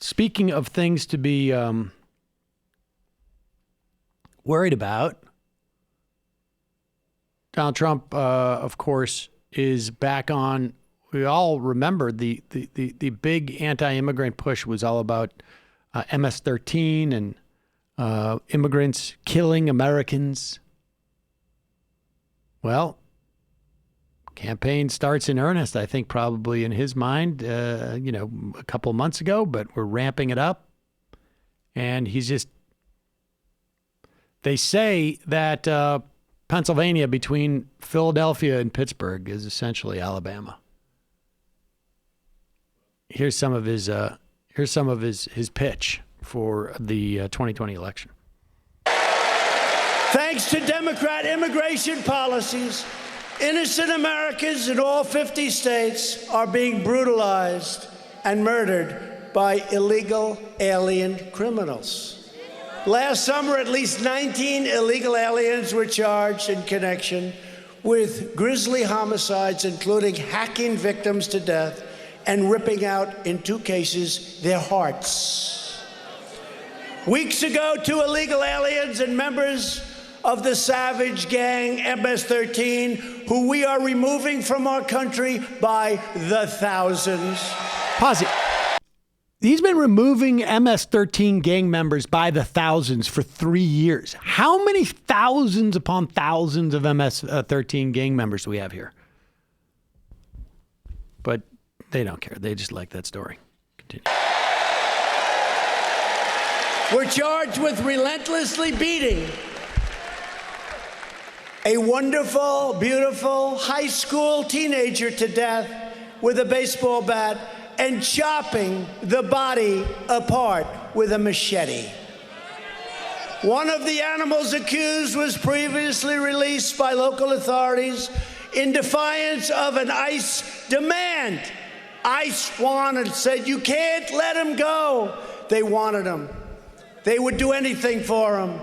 speaking of things to be worried about, Donald Trump, of course, is back on. We all remember the big anti-immigrant push was all about MS-13 and immigrants killing Americans. Well, campaign starts in earnest, I think, probably in his mind, a couple months ago, but we're ramping it up. And they say that Pennsylvania between Philadelphia and Pittsburgh is essentially Alabama. Here's some of his pitch for the 2020 election. Thanks to Democrat immigration policies, innocent Americans in all 50 states are being brutalized and murdered by illegal alien criminals. Last summer, at least 19 illegal aliens were charged in connection with grisly homicides, including hacking victims to death and ripping out, in 2 cases, their hearts. Weeks ago, 2 illegal aliens and members of the savage gang MS-13, who we are removing from our country by the thousands. Pause it. He's been removing MS-13 gang members by the thousands for 3 years. How many thousands upon thousands of MS-13 gang members do we have here? But they don't care. They just like that story. Continue. We're charged with relentlessly beating a wonderful, beautiful high school teenager to death with a baseball bat and chopping the body apart with a machete. One of the animals accused was previously released by local authorities in defiance of an ICE demand. ICE said, you can't let him go. They wanted him. They would do anything for him.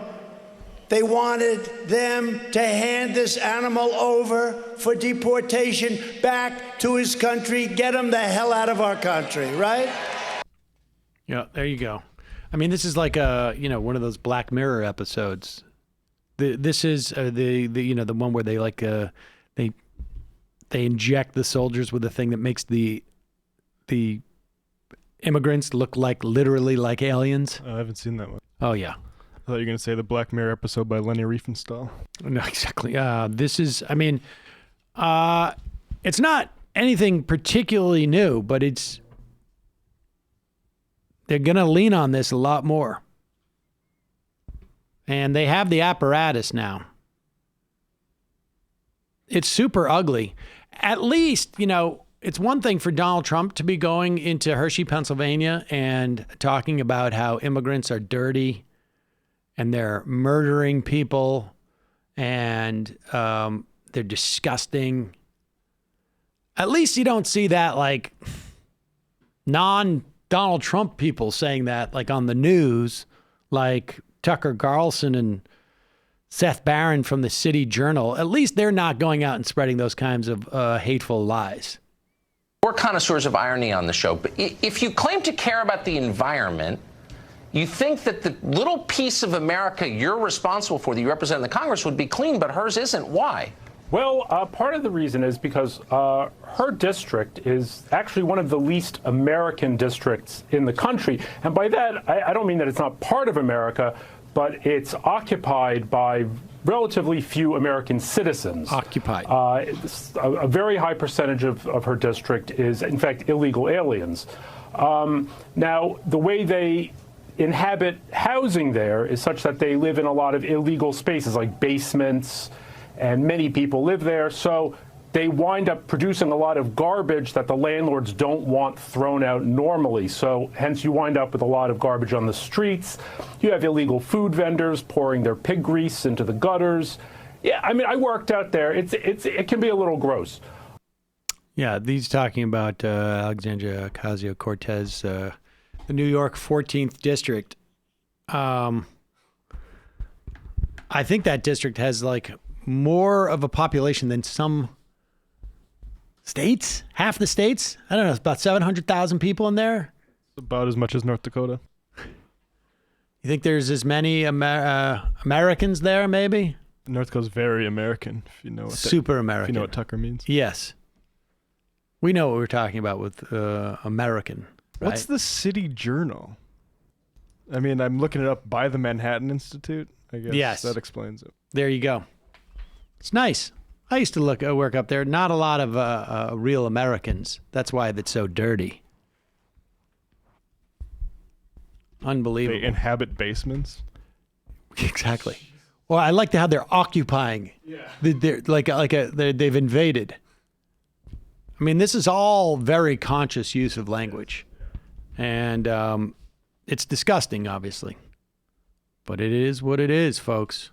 They wanted them to hand this animal over for deportation back to his country, get him the hell out of our country, right? Yeah, there you go. I mean, this is like one of those Black Mirror episodes. This is the one where they inject the soldiers with a thing that makes the immigrants look literally like aliens. I haven't seen that one. Oh yeah. I thought you were going to say the Black Mirror episode by Lenny Riefenstahl. No, exactly. This is, it's not anything particularly new, but they're going to lean on this a lot more. And they have the apparatus now. It's super ugly. At least, it's one thing for Donald Trump to be going into Hershey, Pennsylvania and talking about how immigrants are dirty and they're murdering people, and they're disgusting. At least you don't see that non-Donald Trump people saying that on the news, like Tucker Carlson and Seth Barron from the City Journal. At least they're not going out and spreading those kinds of hateful lies. We're connoisseurs of irony on the show, but if you claim to care about the environment, you think that the little piece of America you're responsible for, that you represent in the Congress, would be clean, but hers isn't. Why? Well, part of the reason is because her district is actually one of the least American districts in the country. And by that, I don't mean that it's not part of America, but it's occupied by relatively few American citizens. Occupied. A very high percentage of her district is, in fact, illegal aliens. Now, the way they inhabit housing there is such that they live in a lot of illegal spaces, like basements, and many people live there. So they wind up producing a lot of garbage that the landlords don't want thrown out normally. So hence you wind up with a lot of garbage on the streets. You have illegal food vendors pouring their pig grease into the gutters. Yeah, I mean, I worked out there. It can be a little gross. Yeah, he's talking about Alexandria Ocasio-Cortez, the New York 14th district. I think that district has more of a population than some states, half the states. I don't know, it's about 700,000 people in there. About as much as North Dakota. You think there's as many Americans there, maybe? North Dakota's very American, if you know what Super American. If you know what Tucker means. Yes. We know what we're talking about with American. Right? What's the City Journal? I mean, I'm looking it up by the Manhattan Institute. I guess Yes. that explains it. There you go. It's nice. I used to work up there. Not a lot of real Americans. That's why it's so dirty. Unbelievable. They inhabit basements. Exactly. Well, I like how they're occupying. Yeah. They're they've invaded. I mean, this is all very conscious use of language, and it's disgusting, obviously. But it is what it is, folks.